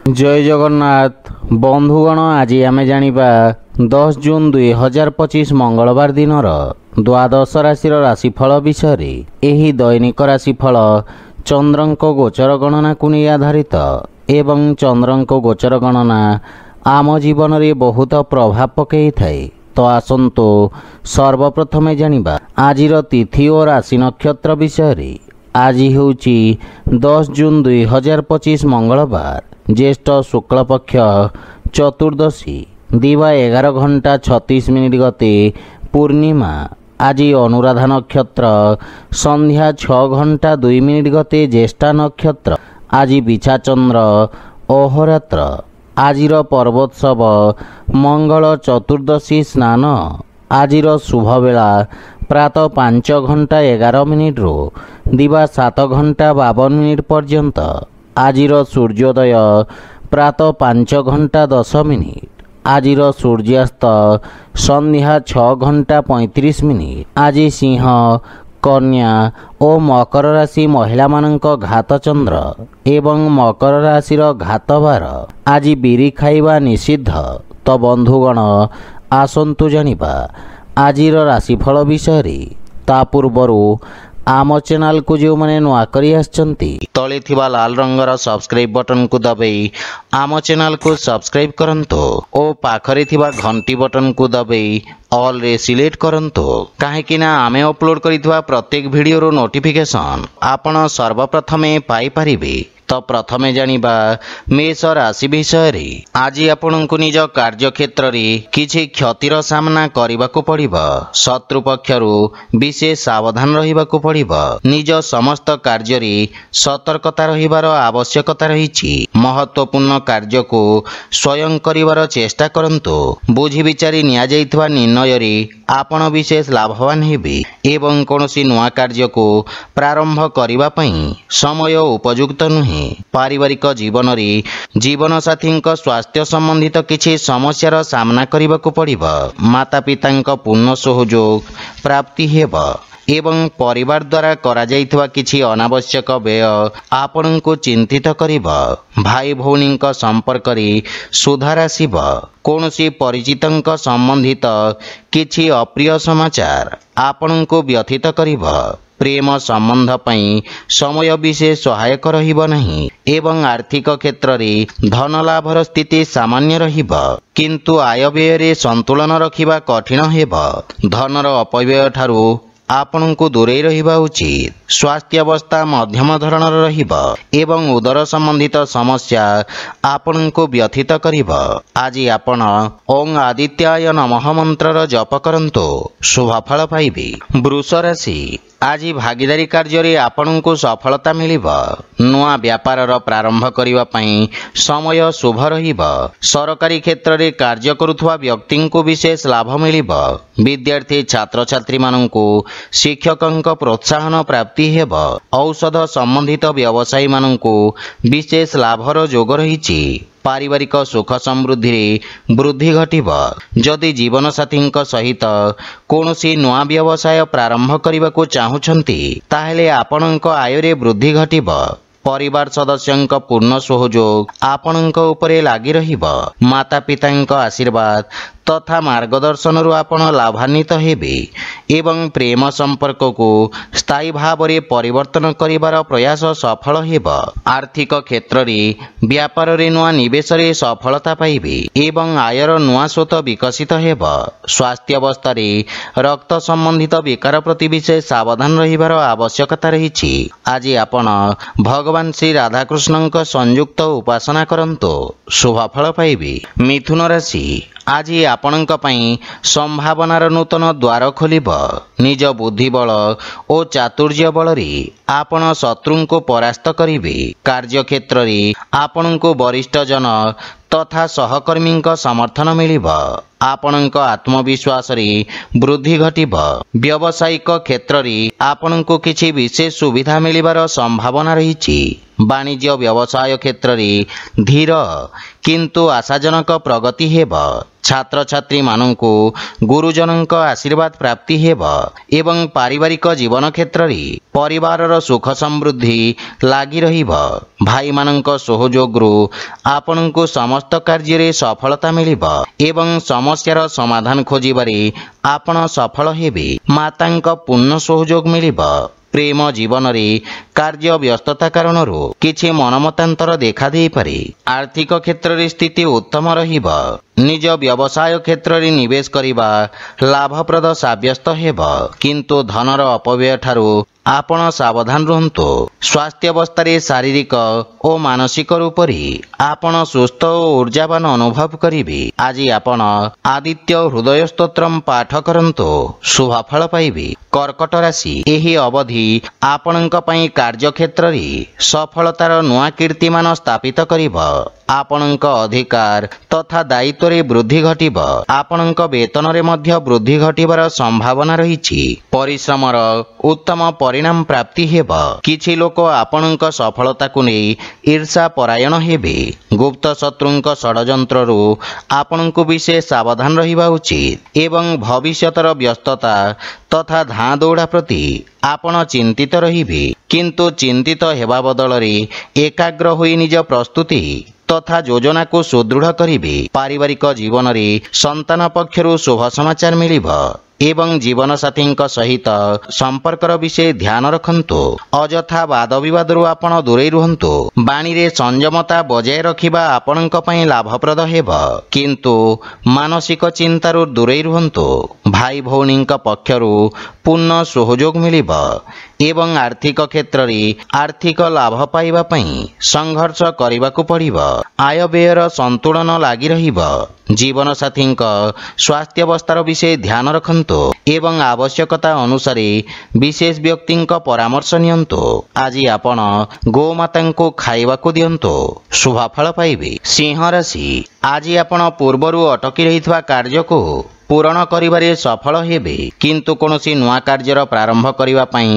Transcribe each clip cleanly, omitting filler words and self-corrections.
जय जगन्नाथ बंधुगण आज आम जानिबा 10 जून 2025 मंगलवार दिन द्वादश राशि राशिफल विषय एही दैनिक राशिफल चंद्रंक गोचर गणना को नहीं आधारित एवं चंद्रंक गोचर गणना आम जीवन में बहुत प्रभाव पकई थाए। तो आसंतु सर्वप्रथमे जानिबा आजिर तिथि और राशि नक्षत्र विषय। आज होउची 10 जून 2025 मंगलवार ज्येष्ठ शुक्ल पक्ष चतुर्दशी दिवा 11 घंटा 36 मिनिट गते पूर्णिमा। आज अनुराधा नक्षत्र संध्या 6 घंटा 2 मिनिट गते ज्येष्ठा नक्षत्र। आज बिछा चंद्र अहोरात्र। आजिर पर्वोत्सव मंगल चतुर्दशी स्नान। आजिर शुभ बेला प्रातः 5 घंटा 11 मिनिट रू दिवा 7 घंटा 52 मिनिट पर्यंत। आजिर सूर्योदय प्रातः 5 घंटा 10 मिनिट। आजिर सूर्यास्त संध्या 6 घंटा 35 मिनिट। आज सिंह कन्या और मकर राशि महिला मानक घात चंद्र एवं मकर राशिर घात बार। आज बिरी खाइबा निषिद्ध। तो बंधुगण आसंतु जानिबा आजिर राशिफल विषय। ता पूर्वरु आम चैनल को जो मैंने नुआ करी आछंती तले थिबा लाल रंगर सब्सक्राइब बटन को दबाई आम चैनल को सब्सक्राइब करंतो और पाखरे थिबा घंटी बटन को दबाई ऑल रे सिलेक्ट करंतो काहेकि ना आमे अपलोड करितबा प्रत्येक वीडियो रो नोटिफिकेशन आपण सर्वप्रथमे पाई परिबे। तो प्रथमे जानिबा मेष राशि विषय। आज आपनकु निज कार्य क्षेत्र रे किछि क्षतिर सामना करिबाकु पड़िबो। शत्रु पक्षरु विशेष सावधान रहिबाकु पड़िबो। निज समस्त कार्य रे सतर्कता रहिबार आवश्यकता रहिछि। महत्वपूर्ण कार्य को स्वयं करिवार चेष्टा करंतु। बुझी विचारी निया जाइतबा निर्णय रे आपण विशेष लाभवान हेबे एवं कोनोसी नुआ कार्य को प्रारंभ करिबा पई समय उपयुक्त नुहे। पारिवारिक जीवन रे जीवन साथी स्वास्थ्य संबंधित किछि समस्यार सामना करिबाकु पड़िबो। माता पितांक पूर्ण सहयोग प्राप्ति हेबो एवं परिवार द्वारा करा जाइतबा किछि अनावश्यक व्यय आपनकु चिंतित करिबो। भाई भौनीक संपर्क रे सुधार आसिबो। कोनोसी परिचितंक संबंधित किछि अप्रिय समाचार आपनकु व्यथित करिबो। प्रेम संबंध पई समय विशेष सहायक रहिबो नहीं एवं आर्थिक क्षेत्र रे धन लाभर स्थिति सामान्य रहिबो किंतु आय व्यय रे संतुलन रखिबा कठिन हेबो। धनर अपव्यय ठारू आपनकु दूरे रहिबा उचित। स्वास्थ्य अवस्था मध्यम धरणर रहिबो एवं उदर संबंधित समस्या आपनकु व्यथित करिबो। आज आपण ओं आदित्याय नमः मंत्रर जप करंतो शुभ फल पाइबे। वृष राशि आज भागीदारी कार्य रे आपनकु सफलता मिलिबो। नुआ व्यापारर प्रारंभ करिवा पई समय शुभ रहिबो। सरकारी क्षेत्र रे कार्य करुथवा व्यक्तिंकु विशेष लाभ मिलिबो। विद्यार्थी छात्र छात्री माननकु शिक्षकंक प्रोत्साहन प्राप्ति हेबो। औषध संबंधित व्यवसायी माननकु विशेष लाभर जोग रहिछि। पारिवारिक सुख समृद्धि रे वृद्धि घटिबो। जदि जीवन साथी सहित कोनोसी नुआ व्यवसाय प्रारंभ करने चाहूछंती ताहेले आपनक आय रे वृद्धि घटिबो। परिवार सदस्यंक पूर्ण सहयोग आपनक उपरे लागि रहिबो। माता पितांक आशीर्वाद तथा मार्गदर्शन रु आपण लाभान्वित हेबे एवं प्रेम संपर्क को स्थायी भाव रे परिवर्तन करिवार प्रयास सफल हेबो। आर्थिक क्षेत्र रे व्यापार रे नुआ निवेश रे सफलता पाइबे एवं आयर नुआ स्रोत विकसित हेबो। स्वास्थ्य अवस्था रे रक्त संबंधित विकार प्रति विशेष सावधान रहिबार आवश्यकता रहिछि। आज आपण भगवान श्री राधाकृष्णंक संयुक्त उपासना करंतो शुभ फल पाइबे। मिथुन राशि आज आपणक पई संभावनार नूतन द्वार खोलिब। निज बुद्धि बल और चातुर्य बल रे आपण शत्रु को परास्त करिवे। कार्य क्षेत्र रे आपणको वरिष्ठ जन तथा सहकर्मी समर्थन मिलिब। आपणक आत्मविश्वास रे वृद्धि घटिब। व्यावसायिक क्षेत्र रे आपणको किछि विशेष सुविधा मिलिबार संभावना रहिछि। वाणिज्य व्यवसाय क्षेत्र रे धीर किंतु आशाजनक प्रगति हेब। ଛାତ୍ରଛାତ୍ରୀ ମାନଙ୍କୁ ଗୁରୁଜନଙ୍କ ଆଶୀର୍ବାଦ ପ୍ରାପ୍ତି ହେବ ଏବଂ ପାରିବାରିକ ଜୀବନ କ୍ଷେତ୍ରରେ ପରିବାରର ସୁଖ ସମୃଦ୍ଧି ଲାଗି ରହିବ। ଭାଇମାନଙ୍କ ସହଯୋଗରୁ ଆପଣଙ୍କୁ ସମସ୍ତ କାର୍ଯ୍ୟରେ ସଫଳତା ମିଳିବ ଏବଂ ସମସ୍ୟାର ସମାଧାନ ଖୋଜିବାରେ ଆପଣ ସଫଳ ହେବେ। ମାତାଙ୍କ ପୂର୍ଣ୍ଣ ସହଯୋଗ ମିଳିବ। ପ୍ରେମ ଜୀବନରେ କାର୍ଯ୍ୟ ବ୍ୟସ୍ତତା କାରଣରୁ କିଛି ମନମତାନ୍ତର ଦେଖାଦେଇପାରେ। ଆର୍ଥିକ କ୍ଷେତ୍ରରେ ସ୍ଥିତି ଉତ୍ତମ ରହିବ। ନିଜ ବ୍ୟବସାୟ କ୍ଷେତ୍ରରେ ନିବେଶ କରିବା ଲାଭପ୍ରଦ ସାବ୍ୟସ୍ତ ହେବ, କିନ୍ତୁ ଧନର ଅପବ୍ୟୟ ଠାରୁ ଆପଣ ସାବଧାନ ରୁହନ୍ତୁ। ସ୍ୱାସ୍ଥ୍ୟାବସ୍ଥାରେ ଶାରୀରିକ ଓ ମାନସିକ ରୂପରେ ଆପଣ ସୁସ୍ଥ ଓ ଊର୍ଜାବାନ ଅନୁଭବ କରିବେ। ଆଜି ଆପଣ ଆଦିତ୍ୟ ହୃଦୟ ସ୍ତୋତ୍ରମ୍ ପାଠ କରନ୍ତୁ, ଶୁଭଫଳ ପାଇବେ। କର୍କଟ ରାଶି, ଏହି ଅବଧି ଆପଣଙ୍କ ପାଇଁ କାର୍ଯ୍ୟକ୍ଷେତ୍ରରେ ସଫଳତାର ନୂଆ କୀର୍ତ୍ତିମାନ ସ୍ଥାପିତ କରିବ। ଆପଣଙ୍କ ଅଧିକାର ତଥା ଦାୟିତ୍ୱରେ ବୃଦ୍ଧି ଘଟିବ। ଆପଣଙ୍କ ବେତନରେ ମଧ୍ୟ ବୃଦ୍ଧି ଘଟିବାର ସମ୍ଭାବନା ରହିଛି। ପରିଶ୍ରମର ଉତ୍ତମ ପରିଣାମ ପ୍ରାପ୍ତି ହେବ। କିଛି ଲୋକ ଆପଣଙ୍କ ସଫଳତାକୁ ନେଇ ଈର୍ଷା ପରାୟଣ ହେବେ। ଗୁପ୍ତ ଶତ୍ରୁଙ୍କ ଷଡ଼ଯନ୍ତ୍ରରୁ ଆପଣଙ୍କୁ ବିଶେଷ ସାବଧାନ ରହିବା ଉଚିତ ଏବଂ ଭବିଷ୍ୟତର ବ୍ୟସ୍ତତା ତଥା ଧାଁ ଦୌଡ଼ା ପ୍ରତି ଆପଣ ଚିନ୍ତିତ ରହିବେ। କିନ୍ତୁ ଚିନ୍ତିତ ହେବା ବଦଳରେ ଏକାଗ୍ର ହୋଇ ନିଜ ପ୍ରସ୍ତୁତି ତଥା ଯୋଜନାକୁ ସୁଦୃଢ଼ କରିବେ। ପାରିବାରିକ ଜୀବନରେ ସନ୍ତାନ ପକ୍ଷରୁ ଶୁଭ ସମାଚାର ମିଳିବ ଏବଂ ଜୀବନସାଥୀଙ୍କ ସହିତ ସମ୍ପର୍କର ବିଷୟ ଧ୍ୟାନ ରଖନ୍ତୁ। ଅଯଥା ବାଦବିବାଦରୁ ଆପଣ ଦୂରେଇ ରୁହନ୍ତୁ। ବାଣୀରେ ସଂଯମତା ବଜାୟ ରଖିବା ଆପଣଙ୍କ ପାଇଁ ଲାଭପ୍ରଦ ହେବ, କିନ୍ତୁ ମାନସିକ ଚିନ୍ତାରୁ ଦୂରେଇ ରୁହନ୍ତୁ। ଭାଇ ଭଉଣୀଙ୍କ ପକ୍ଷରୁ ପୂର୍ଣ୍ଣ ସହଯୋଗ ମିଳିବ ଏବଂ ଆର୍ଥିକ କ୍ଷେତ୍ରରେ ଆର୍ଥିକ ଲାଭ ପାଇବା ପାଇଁ ସଂଘର୍ଷ କରିବାକୁ ପଡ଼ିବ। ଆୟବ୍ୟୟର ସନ୍ତୁଳନ ଲାଗି ରହିବ। ଜୀବନସାଥୀଙ୍କ ସ୍ୱାସ୍ଥ୍ୟାବସ୍ଥାର ବିଷୟ ଧ୍ୟାନ ରଖନ୍ତୁ ଏବଂ ଆବଶ୍ୟକତା ଅନୁସାରେ ବିଶେଷ ବ୍ୟକ୍ତିଙ୍କ ପରାମର୍ଶ ନିଅନ୍ତୁ। ଆଜି ଆପଣ ଗୋମାତାଙ୍କୁ ଖାଇବାକୁ ଦିଅନ୍ତୁ, ଶୁଭଫଳ ପାଇବେ। ସିଂହ ରାଶି, ଆଜି ଆପଣ ପୂର୍ବରୁ ଅଟକି ରହିଥିବା କାର୍ଯ୍ୟକୁ ପୂରଣ କରିବାରେ ସଫଳ ହେବେ, କିନ୍ତୁ କୌଣସି ନୂଆ କାର୍ଯ୍ୟର ପ୍ରାରମ୍ଭ କରିବା ପାଇଁ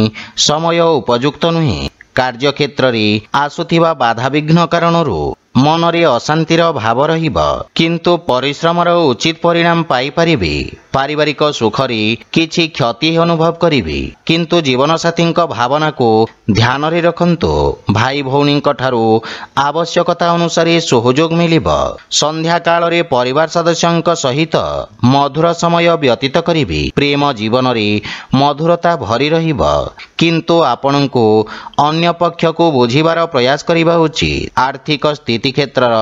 ସମୟ ଉପଯୁକ୍ତ ନୁହେଁ। କାର୍ଯ୍ୟକ୍ଷେତ୍ରରେ ଆସୁଥିବା ବାଧାବିଘ୍ନ କାରଣରୁ ମନରେ ଅଶାନ୍ତିର ଭାବ ରହିବ, କିନ୍ତୁ ପରିଶ୍ରମର ଉଚିତ ପରିଣାମ ପାଇପାରିବେ। ପାରିବାରିକ ସୁଖରେ କିଛି କ୍ଷତି ଅନୁଭବ କରିବେ, କିନ୍ତୁ ଜୀବନସାଥୀଙ୍କ ଭାବନାକୁ ଧ୍ୟାନରେ ରଖନ୍ତୁ। ଭାଇ ଭଉଣୀଙ୍କ ଠାରୁ ଆବଶ୍ୟକତା ଅନୁସାରେ ସହଯୋଗ ମିଳିବ। ସନ୍ଧ୍ୟା କାଳରେ ପରିବାର ସଦସ୍ୟଙ୍କ ସହିତ ମଧୁର ସମୟ ବ୍ୟତୀତ କରିବେ। ପ୍ରେମ ଜୀବନରେ ମଧୁରତା ଭରି ରହିବ, କିନ୍ତୁ ଆପଣଙ୍କୁ ଅନ୍ୟ ପକ୍ଷକୁ ବୁଝିବାର ପ୍ରୟାସ କରିବା ଉଚିତ। ଆର୍ଥିକ ସ୍ଥିତି କ୍ଷେତ୍ରର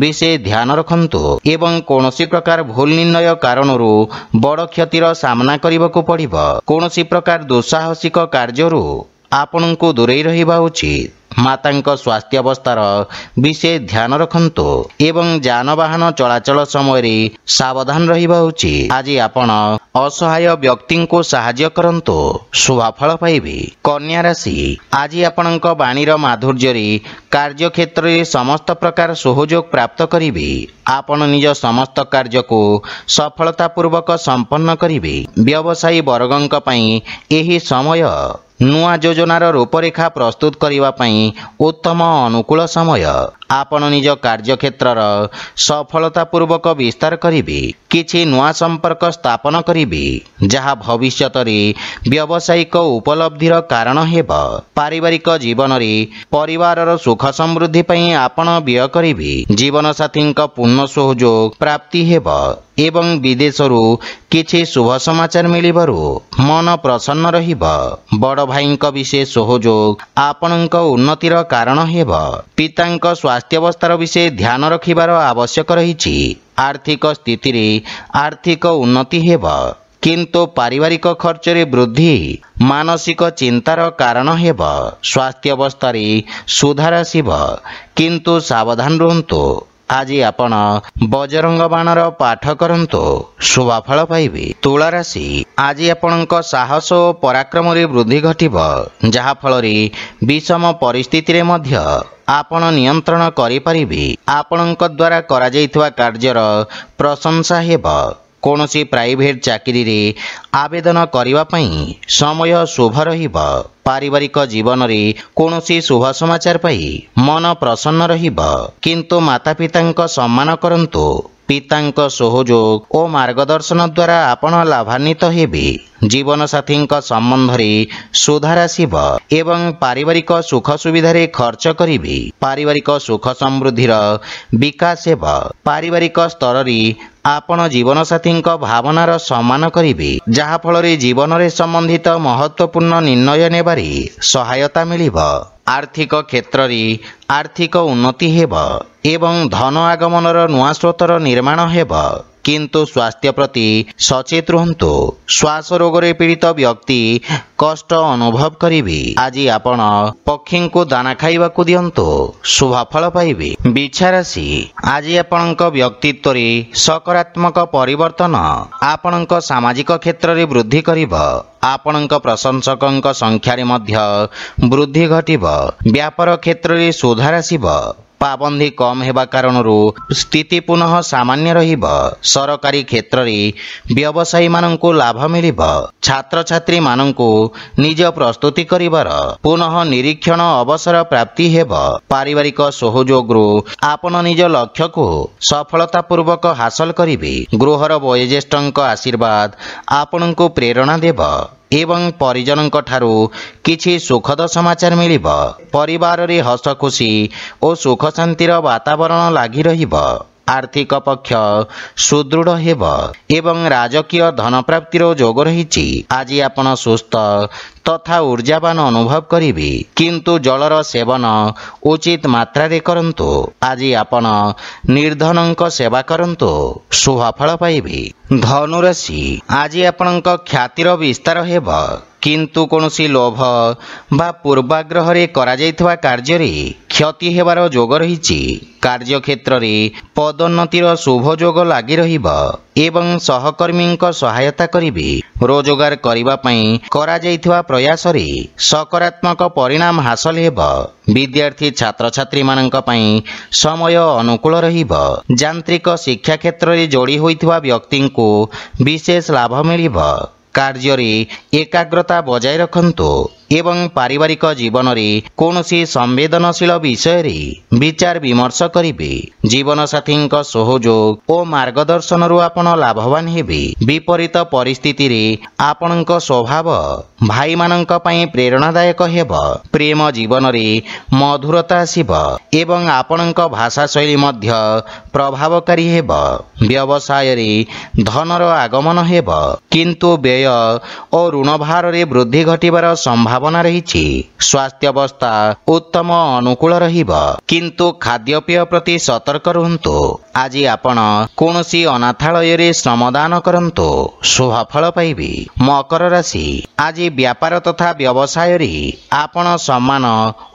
ବିଶେଷ ଧ୍ୟାନ ରଖନ୍ତୁ ଏବଂ କୌଣସି ପ୍ରକାର ଭୁଲ ନିର୍ଣ୍ଣୟ କାରଣରୁ ବଡ଼ କ୍ଷତିର ସାମ୍ନା କରିବାକୁ ପଡ଼ିବ। କୌଣସି ପ୍ରକାର ଦୁଃସାହସିକ କାର୍ଯ୍ୟରୁ ଆପଣଙ୍କୁ ଦୂରେଇ ରହିବା ଉଚିତ। ମାତାଙ୍କ ସ୍ୱାସ୍ଥ୍ୟାବସ୍ଥାର ବିଶେଷ ଧ୍ୟାନ ରଖନ୍ତୁ ଏବଂ ଯାନବାହନ ଚଳାଚଳ ସମୟରେ ସାବଧାନ ରହିବା ଉଚିତ। ଆଜି ଆପଣ ଅସହାୟ ବ୍ୟକ୍ତିଙ୍କୁ ସାହାଯ୍ୟ କରନ୍ତୁ, ଶୁଭଫଳ ପାଇବେ। କନ୍ୟା ରାଶି, ଆଜି ଆପଣଙ୍କ ବାଣୀର ମାଧୁର୍ଯ୍ୟରେ କାର୍ଯ୍ୟକ୍ଷେତ୍ରରେ ସମସ୍ତ ପ୍ରକାର ସହଯୋଗ ପ୍ରାପ୍ତ କରିବେ। ଆପଣ ନିଜ ସମସ୍ତ କାର୍ଯ୍ୟକୁ ସଫଳତାପୂର୍ବକ ସମ୍ପନ୍ନ କରିବେ। ବ୍ୟବସାୟୀ ବର୍ଗଙ୍କ ପାଇଁ ଏହି ସମୟ ନୂଆ ଯୋଜନାର ରୂପରେଖା ପ୍ରସ୍ତୁତ କରିବା ପାଇଁ ଉତ୍ତମ ଅନୁକୂଳ ସମୟ। ଆପଣ ନିଜ କାର୍ଯ୍ୟକ୍ଷେତ୍ରର ସଫଳତାପୂର୍ବକ ବିସ୍ତାର କରିବେ। କିଛି ନୂଆ ସମ୍ପର୍କ ସ୍ଥାପନ କରିବେ, ଯାହା ଭବିଷ୍ୟତରେ ବ୍ୟବସାୟିକ ଉପଲବ୍ଧିର କାରଣ ହେବ। ପାରିବାରିକ ଜୀବନରେ ପରିବାରର ସୁଖ ସମୃଦ୍ଧି ପାଇଁ ଆପଣ ବ୍ୟୟ କରିବେ। ଜୀବନସାଥୀଙ୍କ ପୂର୍ଣ୍ଣ ସହଯୋଗ ପ୍ରାପ୍ତି ହେବ ଏବଂ ବିଦେଶରୁ କିଛି ଶୁଭ ସମାଚାର ମିଳିବାରୁ ମନ ପ୍ରସନ୍ନ ରହିବ। ବଡ଼ ଭାଇଙ୍କ ବିଶେଷ ସହଯୋଗ ଆପଣଙ୍କ ଉନ୍ନତିର କାରଣ ହେବ। ପିତାଙ୍କ ସ୍ୱାସ୍ଥ୍ୟାବସ୍ଥାର ବିଷୟ ଧ୍ୟାନ ରଖିବାର ଆବଶ୍ୟକ ରହିଛି। ଆର୍ଥିକ ସ୍ଥିତିରେ ଆର୍ଥିକ ଉନ୍ନତି ହେବ, କିନ୍ତୁ ପାରିବାରିକ ଖର୍ଚ୍ଚରେ ବୃଦ୍ଧି ମାନସିକ ଚିନ୍ତାର କାରଣ ହେବ। ସ୍ୱାସ୍ଥ୍ୟାବସ୍ଥାରେ ସୁଧାର ଆସିବ, କିନ୍ତୁ ସାବଧାନ ରୁହନ୍ତୁ। ଆଜି ଆପଣ ବଜରଙ୍ଗ ବାଣର ପାଠ କରନ୍ତୁ, ଶୁଭଫଳ ପାଇବେ। ତୁଳା ରାଶି, ଆଜି ଆପଣଙ୍କ ସାହସ ଓ ପରାକ୍ରମରେ ବୃଦ୍ଧି ଘଟିବ, ଯାହାଫଳରେ ବିଷମ ପରିସ୍ଥିତିରେ ମଧ୍ୟ ଆପଣ ନିୟନ୍ତ୍ରଣ କରିପାରିବେ। ଆପଣଙ୍କ ଦ୍ୱାରା କରାଯାଇଥିବା କାର୍ଯ୍ୟର ପ୍ରଶଂସା ହେବ। କୌଣସି ପ୍ରାଇଭେଟ ଚାକିରିରେ ଆବେଦନ କରିବା ପାଇଁ ସମୟ ଶୁଭ ରହିବ। ପାରିବାରିକ ଜୀବନରେ କୌଣସି ଶୁଭ ସମାଚାର ପାଇ ମନ ପ୍ରସନ୍ନ ରହିବ, କିନ୍ତୁ ମାତାପିତାଙ୍କ ସମ୍ମାନ କରନ୍ତୁ ପିତାଙ୍କ ସହଯୋଗ ଓ ମାର୍ଗଦର୍ଶନ ଦ୍ୱାରା ଆପଣ ଲାଭାନ୍ୱିତ ହେବେ। ଜୀବନସାଥୀଙ୍କ ସମ୍ବନ୍ଧରେ ସୁଧାର ଆସିବ ଏବଂ ପାରିବାରିକ ସୁଖ ସୁବିଧାରେ ଖର୍ଚ୍ଚ କରିବେ। ପାରିବାରିକ ସୁଖ ସମୃଦ୍ଧିର ବିକାଶ ହେବ। ପାରିବାରିକ ସ୍ତରରେ ଆପଣ ଜୀବନସାଥୀଙ୍କ ଭାବନାର ସମ୍ମାନ କରିବେ, ଯାହାଫଳରେ ଜୀବନରେ ସମ୍ବନ୍ଧିତ ମହତ୍ୱପୂର୍ଣ୍ଣ ନିର୍ଣ୍ଣୟ ନେବାରେ ସହାୟତା ମିଳିବ। ଆର୍ଥିକ କ୍ଷେତ୍ରରେ ଆର୍ଥିକ ଉନ୍ନତି ହେବ ଏବଂ ଧନ ଆଗମନର ନୂଆ ସ୍ରୋତର ନିର୍ମାଣ ହେବ। କିନ୍ତୁ ସ୍ୱାସ୍ଥ୍ୟ ପ୍ରତି ସଚେତ ରୁହନ୍ତୁ। ଶ୍ୱାସ ରୋଗରେ ପୀଡ଼ିତ ବ୍ୟକ୍ତି କଷ୍ଟ ଅନୁଭବ କରିବେ। ଆଜି ଆପଣ ପକ୍ଷୀଙ୍କୁ ଦାନା ଖାଇବାକୁ ଦିଅନ୍ତୁ, ଶୁଭ ଫଳ ପାଇବେ। ବିଛା ରାଶି, ଆଜି ଆପଣଙ୍କ ବ୍ୟକ୍ତିତ୍ୱରେ ସକାରାତ୍ମକ ପରିବର୍ତ୍ତନ ଆପଣଙ୍କ ସାମାଜିକ କ୍ଷେତ୍ରରେ ବୃଦ୍ଧି କରିବ। ଆପଣଙ୍କ ପ୍ରଶଂସକଙ୍କ ସଂଖ୍ୟାରେ ମଧ୍ୟ ବୃଦ୍ଧି ଘଟିବ। ବ୍ୟାପାର କ୍ଷେତ୍ରରେ ସୁଧାର ଆସିବ। ପାବନ୍ଦୀ କମ୍ ହେବା କାରଣରୁ ସ୍ଥିତି ପୁନଃ ସାମାନ୍ୟ ରହିବ। ସରକାରୀ କ୍ଷେତ୍ରରେ ବ୍ୟବସାୟୀମାନଙ୍କୁ ଲାଭ ମିଳିବ। ଛାତ୍ରଛାତ୍ରୀମାନଙ୍କୁ ନିଜ ପ୍ରସ୍ତୁତି କରିବାର ପୁନଃ ନିରୀକ୍ଷଣ ଅବସର ପ୍ରାପ୍ତି ହେବ। ପାରିବାରିକ ସହଯୋଗରୁ ଆପଣ ନିଜ ଲକ୍ଷ୍ୟକୁ ସଫଳତାପୂର୍ବକ ହାସଲ କରିବେ। ଗୃହର ବୟୋଜ୍ୟେଷ୍ଠଙ୍କ ଆଶୀର୍ବାଦ ଆପଣଙ୍କୁ ପ୍ରେରଣା ଦେବ ଏବଂ ପରିଜନଙ୍କ ଠାରୁ କିଛି ସୁଖଦ ସମାଚାର ମିଳିବ। ପରିବାରରେ ହସ ଖୁସି ଓ ସୁଖ ଶାନ୍ତିର ବାତାବରଣ ଲାଗି ରହିବ। ଆର୍ଥିକ ପକ୍ଷ ସୁଦୃଢ଼ ହେବ ଏବଂ ରାଜକୀୟ ଧନପ୍ରାପ୍ତିର ଯୋଗ ରହିଛି। ଆଜି ଆପଣ ସୁସ୍ଥ ତଥା ଊର୍ଜାବାନ ଅନୁଭବ କରିବେ, କିନ୍ତୁ ଜଳର ସେବନ ଉଚିତ ମାତ୍ରାରେ କରନ୍ତୁ। ଆଜି ଆପଣ ନିର୍ଧନଙ୍କ ସେବା କରନ୍ତୁ, ଶୁଭ ଫଳ ପାଇବେ। ଧନୁରାଶି, ଆଜି ଆପଣଙ୍କ ଖ୍ୟାତିର ବିସ୍ତାର ହେବ, କିନ୍ତୁ କୌଣସି ଲୋଭ ବା ପୂର୍ବାଗ୍ରହରେ କରାଯାଇଥିବା କାର୍ଯ୍ୟରେ କ୍ଷତି ହେବାର ଯୋଗ ରହିଛି। କାର୍ଯ୍ୟକ୍ଷେତ୍ରରେ ପଦୋନ୍ନତିର ଶୁଭ ଯୋଗ ଲାଗି ରହିବ ଏବଂ ସହକର୍ମୀଙ୍କ ସହାୟତା କରିବେ। ରୋଜଗାର କରିବା ପାଇଁ କରାଯାଇଥିବା ପ୍ରୟାସରେ ସକାରାତ୍ମକ ପରିଣାମ ହାସଲ ହେବ। ବିଦ୍ୟାର୍ଥୀ ଛାତ୍ରଛାତ୍ରୀମାନଙ୍କ ପାଇଁ ସମୟ ଅନୁକୂଳ ରହିବ। ଯାନ୍ତ୍ରିକ ଶିକ୍ଷା କ୍ଷେତ୍ରରେ ଯୋଡ଼ି ହୋଇଥିବା ବ୍ୟକ୍ତିଙ୍କୁ ବିଶେଷ ଲାଭ ମିଳିବ। କାର୍ଯ୍ୟରେ ଏକାଗ୍ରତା ବଜାୟ ରଖନ୍ତୁ ଏବଂ ପାରିବାରିକ ଜୀବନରେ କୌଣସି ସମ୍ବେଦନଶୀଳ ବିଷୟରେ ବିଚାର ବିମର୍ଶ କରିବେ। ଜୀବନସାଥୀଙ୍କ ସହଯୋଗ ଓ ମାର୍ଗଦର୍ଶନରୁ ଆପଣ ଲାଭବାନ ହେବେ। ବିପରୀତ ପରିସ୍ଥିତିରେ ଆପଣଙ୍କ ସ୍ୱଭାବ ଭାଇମାନଙ୍କ ପାଇଁ ପ୍ରେରଣାଦାୟକ ହେବ। ପ୍ରେମ ଜୀବନରେ ମଧୁରତା ଆସିବ ଏବଂ ଆପଣଙ୍କ ଭାଷା ଶୈଳୀ ମଧ୍ୟ ପ୍ରଭାବକାରୀ ହେବ। ବ୍ୟବସାୟରେ ଧନର ଆଗମନ ହେବ, କିନ୍ତୁ ବ୍ୟୟ ଓ ଋଣ ଭାରରେ ବୃଦ୍ଧି ଘଟିବାର ସମ୍ଭାବନା ରହିଛି। ସ୍ୱାସ୍ଥ୍ୟାବସ୍ଥା ଉତ୍ତମ ଅନୁକୂଳ ରହିବ, କିନ୍ତୁ ଖାଦ୍ୟପେୟ ପ୍ରତି ସତର୍କ ରୁହନ୍ତୁ। ଆଜି ଆପଣ କୌଣସି ଅନାଥାଳୟରେ ଶ୍ରମଦାନ କରନ୍ତୁ, ଶୁଭ ଫଳ ପାଇବେ। ମକର ରାଶି, ଆଜି ବ୍ୟାପାର ତଥା ବ୍ୟବସାୟରେ ଆପଣ ସମ୍ମାନ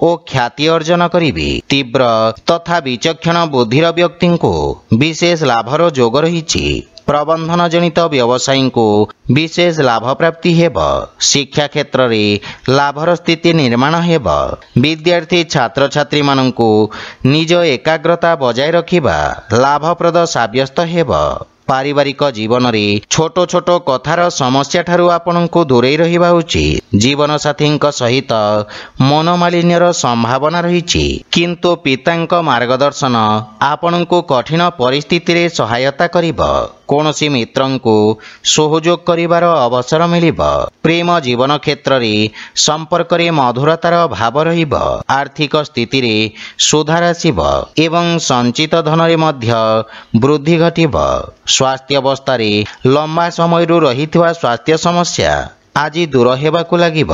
ଓ ଖ୍ୟାତି ଅର୍ଜନ କରିବେ। ତୀବ୍ର ତଥା ବିଚକ୍ଷଣ ବୁଦ୍ଧିର ବ୍ୟକ୍ତିଙ୍କୁ ବିଶେଷ ଲାଭର ଯୋଗ ରହିଛି। ପ୍ରବନ୍ଧନ ଜନିତ ବ୍ୟବସାୟୀଙ୍କୁ ବିଶେଷ ଲାଭ ପ୍ରାପ୍ତି ହେବ। ଶିକ୍ଷା କ୍ଷେତ୍ରରେ ଲାଭର ସ୍ଥିତି ନିର୍ମାଣ ହେବ। ବିଦ୍ୟାର୍ଥୀ ଛାତ୍ରଛାତ୍ରୀମାନଙ୍କୁ ନିଜ ଏକାଗ୍ରତା ବଜାୟ ରଖିବା ଲାଭପ୍ରଦ ସାବ୍ୟସ୍ତ ହେବ। ପାରିବାରିକ ଜୀବନରେ ଛୋଟ ଛୋଟ କଥାର ସମସ୍ୟାଠାରୁ ଆପଣଙ୍କୁ ଦୂରେଇ ରହିବା ଉଚିତ। ଜୀବନସାଥୀଙ୍କ ସହିତ ମନୋମାଳିନ୍ୟର ସମ୍ଭାବନା ରହିଛି, କିନ୍ତୁ ପିତାଙ୍କ ମାର୍ଗଦର୍ଶନ ଆପଣଙ୍କୁ କଠିନ ପରିସ୍ଥିତିରେ ସହାୟତା କରିବ। କୌଣସି ମିତ୍ରଙ୍କୁ ସହଯୋଗ କରିବାର ଅବସର ମିଳିବ। ପ୍ରେମ ଜୀବନ କ୍ଷେତ୍ରରେ ସମ୍ପର୍କରେ ମଧୁରତାର ଭାବ ରହିବ। ଆର୍ଥିକ ସ୍ଥିତିରେ ସୁଧାର ଆସିବ ଏବଂ ସଞ୍ଚିତ ଧନରେ ମଧ୍ୟ ବୃଦ୍ଧି ଘଟିବ। ସ୍ୱାସ୍ଥ୍ୟାବସ୍ଥାରେ ଲମ୍ବା ସମୟରୁ ରହିଥିବା ସ୍ୱାସ୍ଥ୍ୟ ସମସ୍ୟା ଆଜି ଦୂର ହେବାକୁ ଲାଗିବ।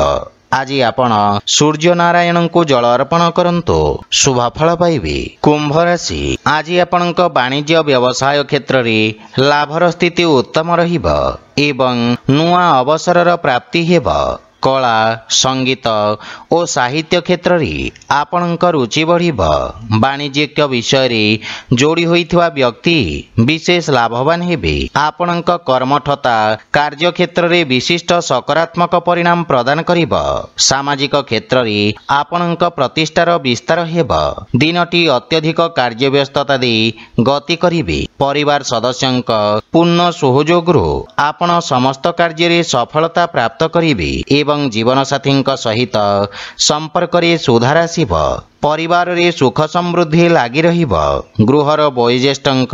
ଆଜି ଆପଣ ସୂର୍ଯ୍ୟ ନାରାୟଣଙ୍କୁ ଜଳ ଅର୍ପଣ କରନ୍ତୁ, ଶୁଭ ଫଳ ପାଇବେ। କୁମ୍ଭ ରାଶି, ଆଜି ଆପଣଙ୍କ ବାଣିଜ୍ୟ ବ୍ୟବସାୟ କ୍ଷେତ୍ରରେ ଲାଭର ସ୍ଥିତି ଉତ୍ତମ ରହିବ ଏବଂ ନୂଆ ଅବସରର ପ୍ରାପ୍ତି ହେବ। କଳା, ସଙ୍ଗୀତ ଓ ସାହିତ୍ୟ କ୍ଷେତ୍ରରେ ଆପଣଙ୍କ ରୁଚି ବଢ଼ିବ। ବାଣିଜ୍ୟିକ ବିଷୟରେ ଯୋଡ଼ି ହୋଇଥିବା ବ୍ୟକ୍ତି ବିଶେଷ ଲାଭବାନ ହେବେ। ଆପଣଙ୍କ କର୍ମଠତା କାର୍ଯ୍ୟକ୍ଷେତ୍ରରେ ବିଶିଷ୍ଟ ସକାରାତ୍ମକ ପରିଣାମ ପ୍ରଦାନ କରିବ। ସାମାଜିକ କ୍ଷେତ୍ରରେ ଆପଣଙ୍କ ପ୍ରତିଷ୍ଠାର ବିସ୍ତାର ହେବ। ଦିନଟି ଅତ୍ୟଧିକ କାର୍ଯ୍ୟବ୍ୟସ୍ତତା ଦେଇ ଗତି କରିବେ। ପରିବାର ସଦସ୍ୟଙ୍କ ପୂର୍ଣ୍ଣ ସହଯୋଗରୁ ଆପଣ ସମସ୍ତ କାର୍ଯ୍ୟରେ ସଫଳତା ପ୍ରାପ୍ତ କରିବେ ଏବଂ ଏବଂ ଜୀବନସାଥୀଙ୍କ ସହିତ ସମ୍ପର୍କରେ ସୁଧାର ଆସିବ। ପରିବାରରେ ସୁଖ ସମୃଦ୍ଧି ଲାଗି ରହିବ। ଗୃହର ବୟୋଜ୍ୟେଷ୍ଠଙ୍କ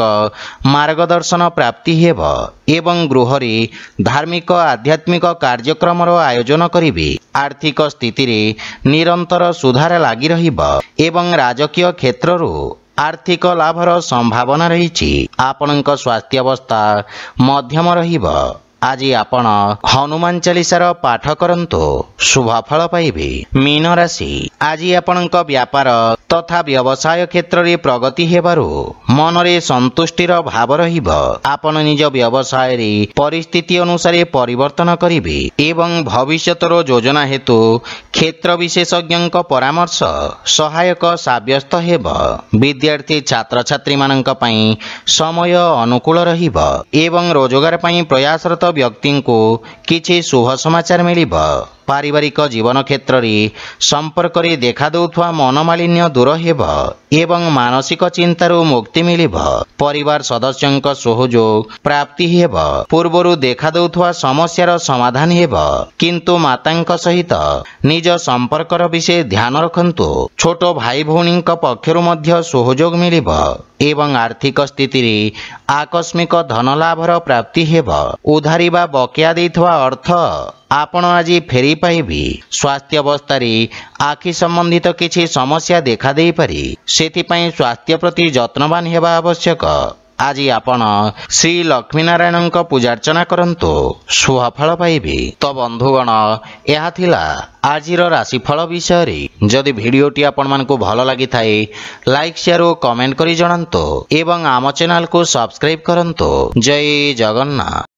ମାର୍ଗଦର୍ଶନ ପ୍ରାପ୍ତି ହେବ ଏବଂ ଗୃହରେ ଧାର୍ମିକ ଆଧ୍ୟାତ୍ମିକ କାର୍ଯ୍ୟକ୍ରମର ଆୟୋଜନ କରିବେ। ଆର୍ଥିକ ସ୍ଥିତିରେ ନିରନ୍ତର ସୁଧାର ଲାଗି ରହିବ ଏବଂ ରାଜକୀୟ କ୍ଷେତ୍ରରୁ ଆର୍ଥିକ ଲାଭର ସମ୍ଭାବନା ରହିଛି। ଆପଣଙ୍କ ସ୍ୱାସ୍ଥ୍ୟାବସ୍ଥା ମଧ୍ୟମ ରହିବ। ଆଜି ଆପଣ ହନୁମାନ ଚାଳିଶାର ପାଠ କରନ୍ତୁ, ଶୁଭ ଫଳ ପାଇବେ। ମୀନ ରାଶି, ଆଜି ଆପଣଙ୍କ ବ୍ୟାପାର ତଥା ବ୍ୟବସାୟ କ୍ଷେତ୍ରରେ ପ୍ରଗତି ହେବାରୁ ମନରେ ସନ୍ତୁଷ୍ଟିର ଭାବ ରହିବ। ଆପଣ ନିଜ ବ୍ୟବସାୟରେ ପରିସ୍ଥିତି ଅନୁସାରେ ପରିବର୍ତ୍ତନ କରିବେ ଏବଂ ଭବିଷ୍ୟତର ଯୋଜନା ହେତୁ କ୍ଷେତ୍ର ବିଶେଷଜ୍ଞଙ୍କ ପରାମର୍ଶ ସହାୟକ ସାବ୍ୟସ୍ତ ହେବ। ବିଦ୍ୟାର୍ଥୀ ଛାତ୍ରଛାତ୍ରୀମାନଙ୍କ ପାଇଁ ସମୟ ଅନୁକୂଳ ରହିବ ଏବଂ ରୋଜଗାର ପାଇଁ ପ୍ରୟାସରତ ବ୍ୟକ୍ତିଙ୍କୁ କିଛି ଶୁଭ ସମାଚାର ମିଳିବ। ପାରିବାରିକ ଜୀବନ କ୍ଷେତ୍ରରେ ସମ୍ପର୍କରେ ଦେଖାଦେଉଥିବା ମନମାଳିନ୍ୟ ଦୂର ହେବ ଏବଂ ମାନସିକ ଚିନ୍ତାରୁ ମୁକ୍ତି ମିଳିବ। ପରିବାର ସଦସ୍ୟଙ୍କ ସହଯୋଗ ପ୍ରାପ୍ତି ହେବ। ପୂର୍ବରୁ ଦେଖାଦେଉଥିବା ସମସ୍ୟାର ସମାଧାନ ହେବ, କିନ୍ତୁ ମାତାଙ୍କ ସହିତ ନିଜ ସମ୍ପର୍କର ବିଷୟ ଧ୍ୟାନ ରଖନ୍ତୁ। ଛୋଟ ଭାଇ ଭଉଣୀଙ୍କ ପକ୍ଷରୁ ମଧ୍ୟ ସହଯୋଗ ମିଳିବ ଏବଂ ଆର୍ଥିକ ସ୍ଥିତିରେ ଆକସ୍ମିକ ଧନ ଲାଭର ପ୍ରାପ୍ତି ହେବ। ଉଧାରି ବା ବକେୟା ଦେଇଥିବା ଅର୍ଥ ଆପଣ ଆଜି ଫେରି ପାଇବେ। ସ୍ୱାସ୍ଥ୍ୟାବସ୍ଥାରେ ଆଖି ସମ୍ବନ୍ଧିତ କିଛି ସମସ୍ୟା ଦେଖାଦେଇପାରେ, ସେଥିପାଇଁ ସ୍ୱାସ୍ଥ୍ୟ ପ୍ରତି ଯତ୍ନବାନ ହେବା ଆବଶ୍ୟକ। ଆଜି ଆପଣ ଶ୍ରୀ ଲକ୍ଷ୍ମୀନାରାୟଣଙ୍କ ପୂଜାର୍ଚ୍ଚନା କରନ୍ତୁ, ଶୁଭ ଫଳ ପାଇବେ। ତ ବନ୍ଧୁଗଣ, ଏହା ଥିଲା ଆଜିର ରାଶିଫଳ ବିଷୟରେ। ଯଦି ଭିଡ଼ିଓଟି ଆପଣମାନଙ୍କୁ ଭଲ ଲାଗିଥାଏ, ଲାଇକ୍ ସେୟାର ଓ କମେଣ୍ଟ କରି ଜଣାନ୍ତୁ ଏବଂ ଆମ ଚ୍ୟାନେଲକୁ ସବସ୍କ୍ରାଇବ୍ କରନ୍ତୁ। ଜୟ ଜଗନ୍ନାଥ।